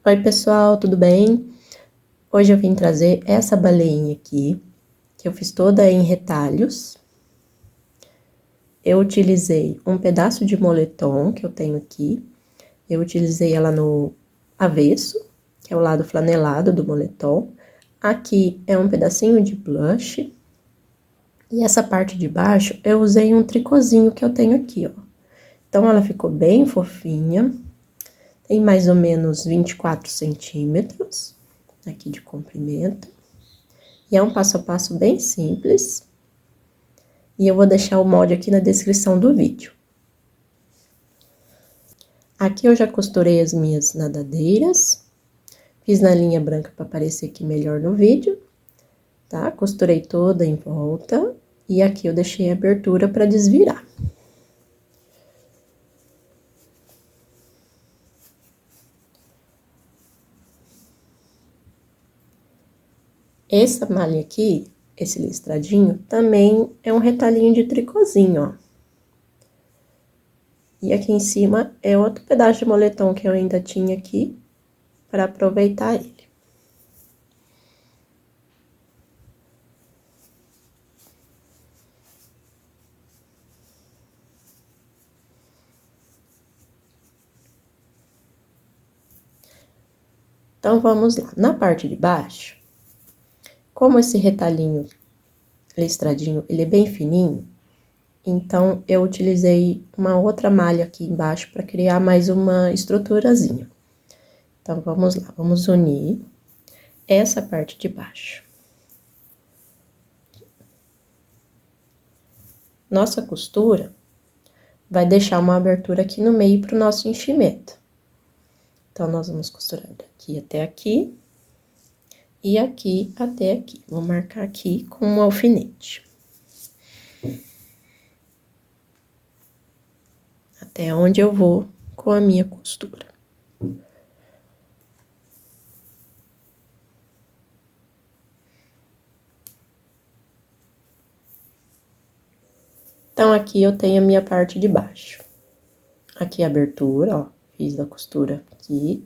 Oi, pessoal, tudo bem? Hoje eu vim trazer essa baleinha aqui, que eu fiz toda em retalhos. Eu utilizei um pedaço de moletom que eu tenho aqui. Eu utilizei ela no avesso, que é o lado flanelado do moletom. Aqui é um pedacinho de blush. E essa parte de baixo eu usei um tricôzinho que eu tenho aqui, ó. Então, ela ficou bem fofinha. Tem mais ou menos 24 centímetros aqui de comprimento. E é um passo a passo bem simples. E eu vou deixar o molde aqui na descrição do vídeo. Aqui eu já costurei as minhas nadadeiras. Fiz na linha branca para aparecer aqui melhor no vídeo, tá? Costurei toda em volta. E aqui eu deixei a abertura para desvirar. Essa malha aqui, esse listradinho, também é um retalhinho de tricôzinho, ó. E aqui em cima é outro pedaço de moletom que eu ainda tinha aqui, para aproveitar ele. Então, vamos lá. Na parte de baixo, como esse retalhinho listradinho, ele é bem fininho, então, eu utilizei uma outra malha aqui embaixo para criar mais uma estruturazinha. Então, vamos lá, vamos unir essa parte de baixo. Nossa costura vai deixar uma abertura aqui no meio para o nosso enchimento. Então, nós vamos costurar daqui até aqui e aqui até aqui. Vou marcar aqui com um alfinete. Até onde eu vou com a minha costura. Então, aqui eu tenho a minha parte de baixo. Aqui a abertura, ó, fiz a costura aqui.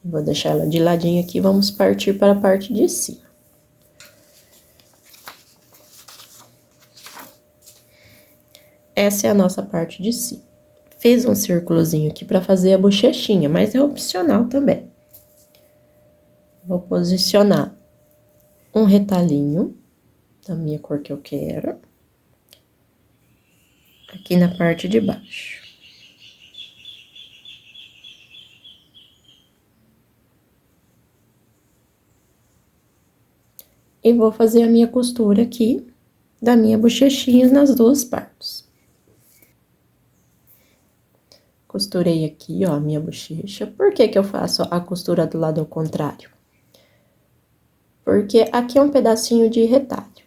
Vou deixar ela de ladinho aqui, vamos partir para a parte de cima. Essa é a nossa parte de cima. Fiz um círculozinho aqui para fazer a bochechinha, mas é opcional também. Vou posicionar um retalhinho da minha cor que eu quero. Aqui na parte de baixo. E vou fazer a minha costura aqui da minha bochechinha nas duas partes. Costurei aqui, ó, a minha bochecha. Por que que eu faço a costura do lado ao contrário? Porque aqui é um pedacinho de retalho.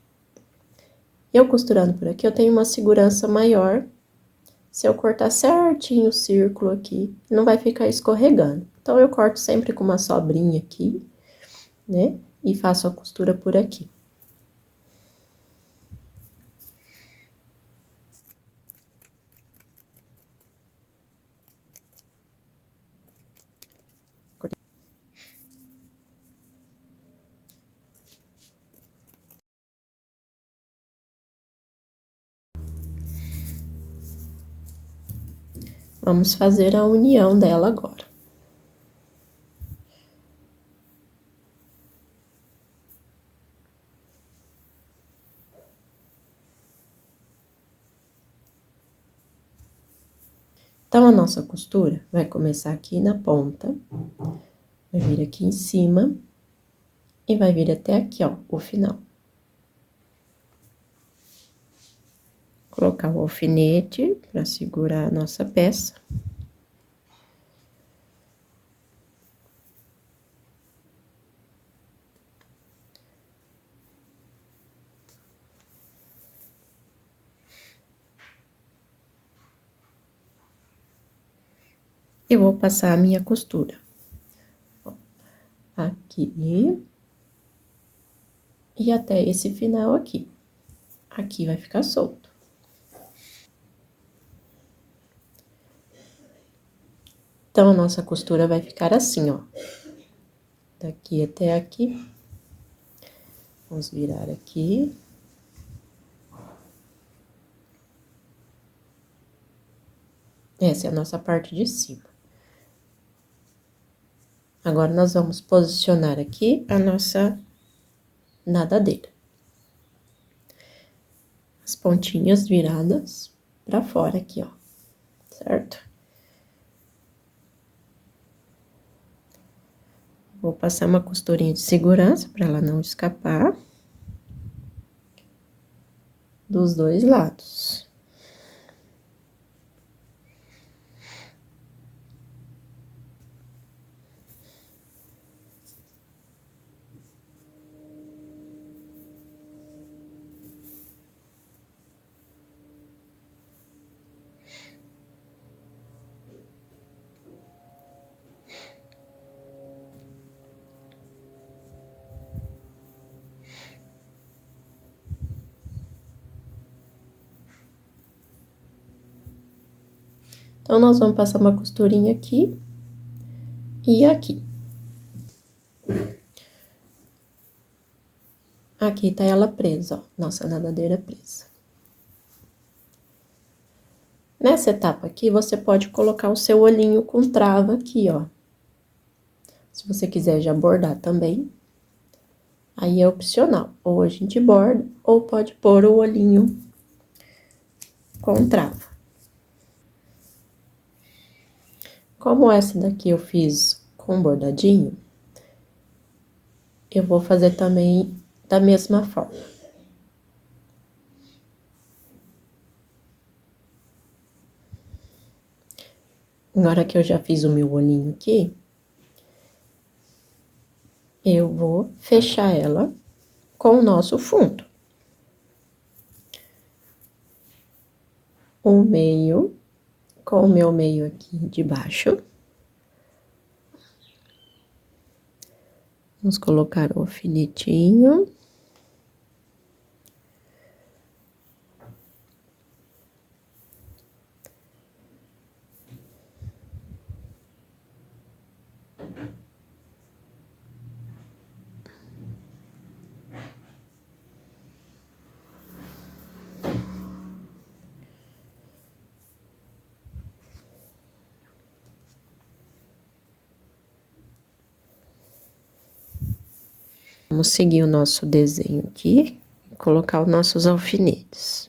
Eu costurando por aqui, eu tenho uma segurança maior. Se eu cortar certinho o círculo aqui, não vai ficar escorregando. Então, eu corto sempre com uma sobrinha aqui, né? E faço a costura por aqui. Vamos fazer a união dela agora. Então, a nossa costura vai começar aqui na ponta, vai vir aqui em cima e vai vir até aqui, ó, o final. Colocar o alfinete para segurar a nossa peça. E vou passar a minha costura. Ó, aqui. E até esse final aqui. Aqui vai ficar solto. Então, a nossa costura vai ficar assim, ó. Daqui até aqui. Vamos virar aqui. Essa é a nossa parte de cima. Agora, nós vamos posicionar aqui a nossa nadadeira. As pontinhas viradas pra fora aqui, ó. Certo? Vou passar uma costurinha de segurança pra ela não escapar. Dos dois lados. Então, nós vamos passar uma costurinha aqui e aqui. Aqui tá ela presa, ó, nossa nadadeira presa. Nessa etapa aqui, você pode colocar o seu olhinho com trava aqui, ó. Se você quiser já bordar também, aí é opcional. Ou a gente borda, ou pode pôr o olhinho com trava. Como essa daqui eu fiz com bordadinho, eu vou fazer também da mesma forma. Agora que eu já fiz o meu olhinho aqui, eu vou fechar ela com o nosso fundo. O meio, com o meu meio aqui de baixo. Vamos colocar o alfinetinho. Vamos seguir o nosso desenho aqui, colocar os nossos alfinetes.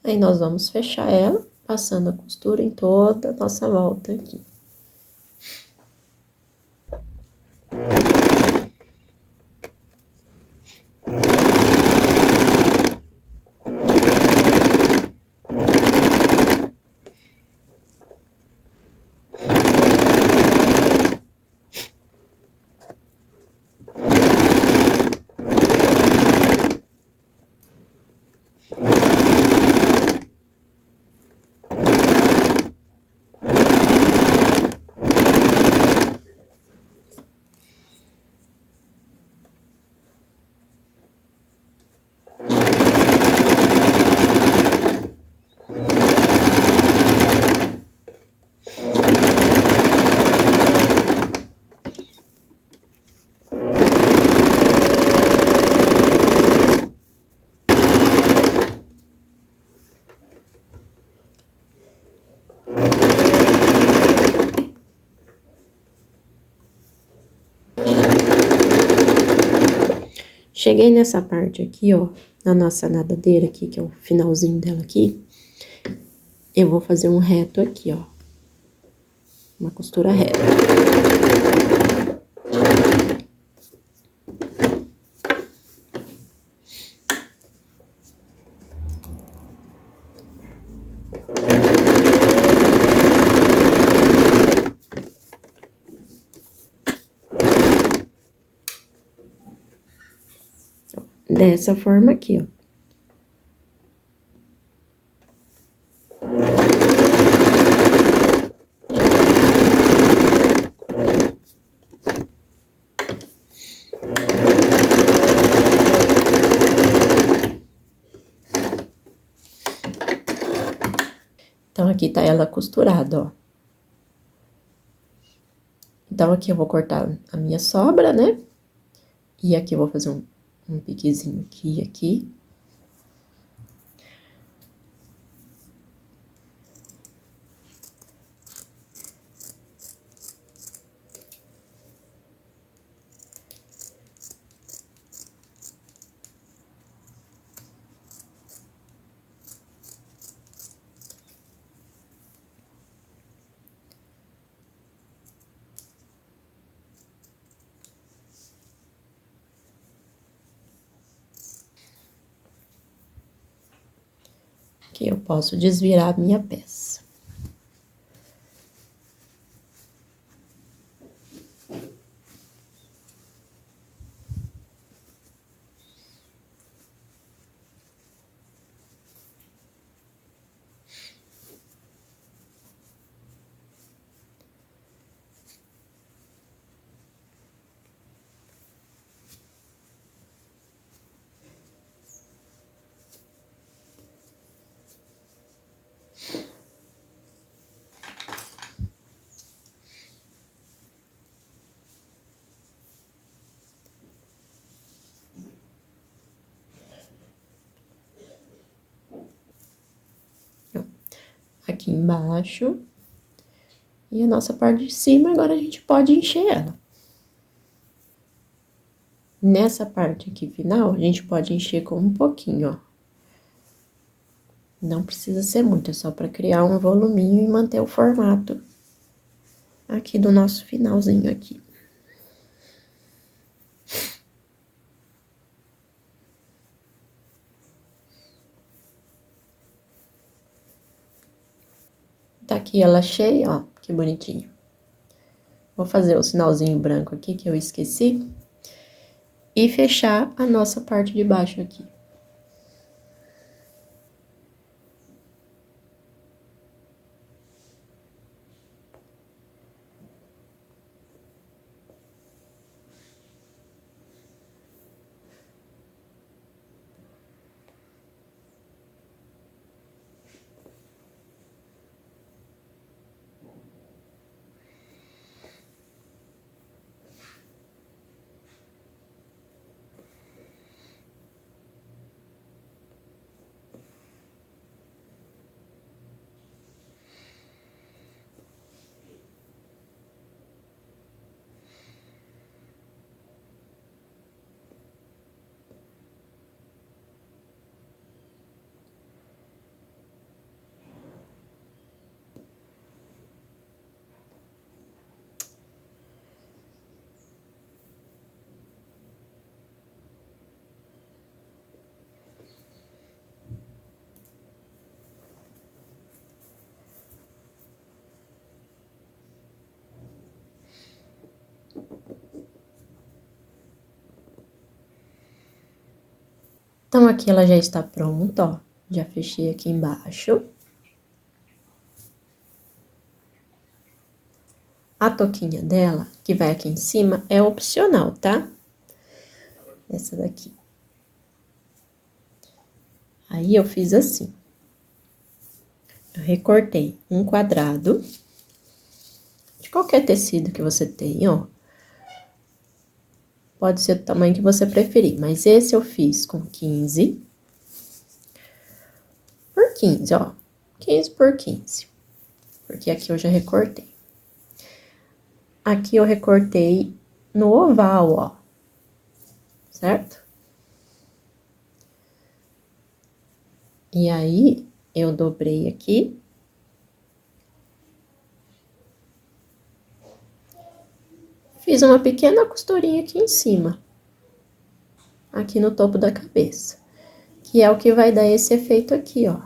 Aí, nós vamos fechar ela, passando a costura em toda a nossa volta aqui. Cheguei nessa parte aqui, ó, na nossa nadadeira aqui, que é o finalzinho dela aqui, eu vou fazer um reto aqui, ó. uma costura reta. Dessa forma aqui, ó. Então, aqui tá ela costurada, ó. Então, aqui eu vou cortar a minha sobra, né? E aqui eu vou fazer um piquezinho aqui e aqui. Que eu posso desvirar a minha peça. Aqui embaixo. E a nossa parte de cima, agora a gente pode encher ela. Nessa parte aqui final, a gente pode encher com um pouquinho, ó. Não precisa ser muito, é só pra criar um voluminho e manter o formato aqui do nosso finalzinho aqui. Tá aqui ela cheia, ó, que bonitinho. Vou fazer o sinalzinho branco aqui, que eu esqueci. E fechar a nossa parte de baixo aqui. Então, aqui ela já está pronta, ó. Já fechei aqui embaixo. A toquinha dela, que vai aqui em cima, é opcional, tá? Essa daqui. Aí, eu fiz assim. Eu recortei um quadrado de qualquer tecido que você tenha, ó. Pode ser do tamanho que você preferir, mas esse eu fiz com 15 por 15, ó. 15 por 15. Porque aqui eu já recortei. Aqui eu recortei no oval, ó. Certo? E aí, eu dobrei aqui. Fiz uma pequena costurinha aqui em cima, aqui no topo da cabeça, que é o que vai dar esse efeito aqui, ó.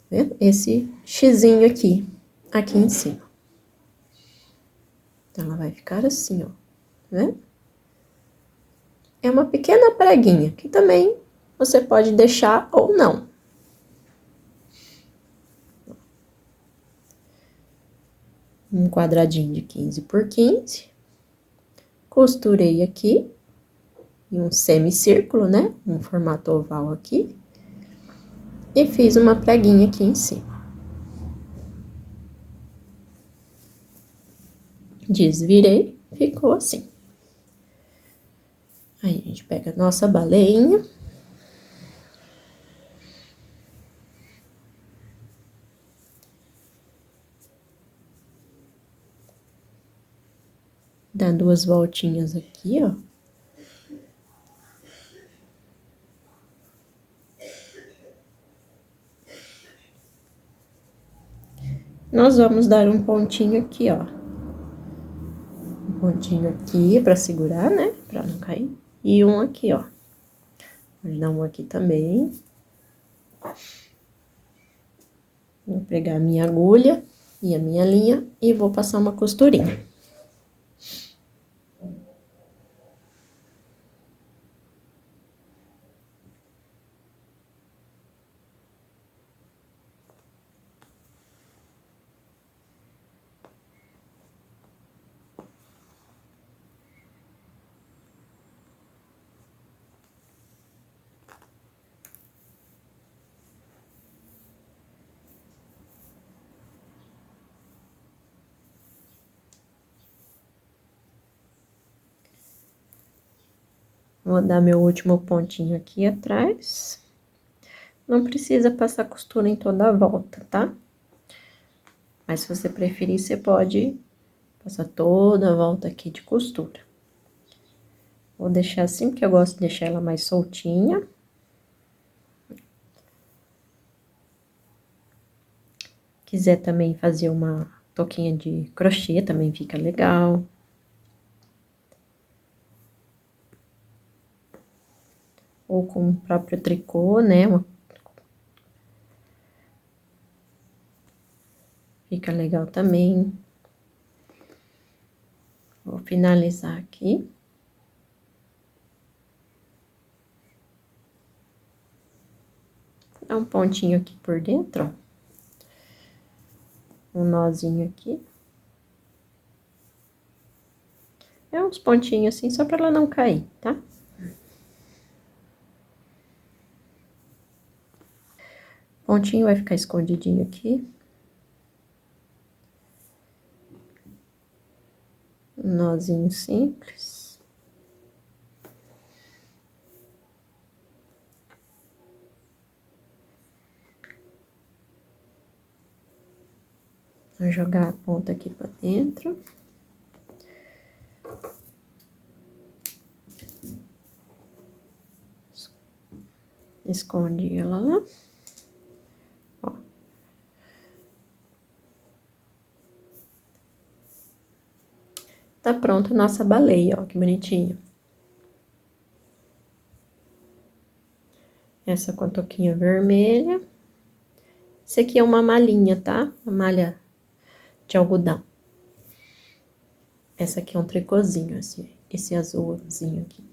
Vendo? Esse xizinho aqui em cima. Então, ela vai ficar assim, ó, tá vendo? É uma pequena preguinha, que também você pode deixar ou não. Um quadradinho de 15 por 15. Costurei aqui, em um semicírculo, né? Um formato oval aqui. E fiz uma preguinha aqui em cima. Desvirei, ficou assim. Aí, a gente pega a nossa baleinha. Dá 2 voltinhas aqui, ó. Nós vamos dar um pontinho aqui, ó. Um pontinho aqui pra segurar, né? Pra não cair. E um aqui, ó. Vou dar um aqui também. Vou pegar a minha agulha e a minha linha e vou passar uma costurinha. Vou dar meu último pontinho aqui atrás. Não precisa passar costura em toda a volta, tá? Mas se você preferir, você pode passar toda a volta aqui de costura. Vou deixar assim, porque eu gosto de deixar ela mais soltinha. Quiser também fazer uma toquinha de crochê, também fica legal. Ou com o próprio tricô, né? Fica legal também. Vou finalizar aqui. Dá um pontinho aqui por dentro, ó. Um nozinho aqui. É uns pontinhos assim, só pra ela não cair, tá? Pontinho vai ficar escondidinho aqui. Um nozinho simples. Vou jogar a ponta aqui pra dentro. Esconde ela lá. Ó. Tá pronta a nossa baleia, ó, que bonitinho. Essa com a toquinha vermelha. Esse aqui é uma malhinha, tá? Uma malha de algodão. Essa aqui é um tricôzinho, esse azulzinho aqui.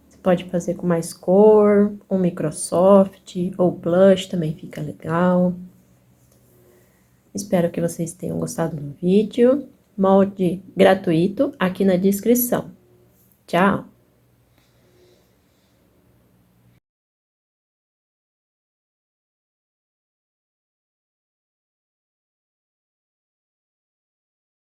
Você pode fazer com mais cor, ou Microsoft, ou blush, também fica legal. Espero que vocês tenham gostado do vídeo. Molde gratuito aqui na descrição. Tchau!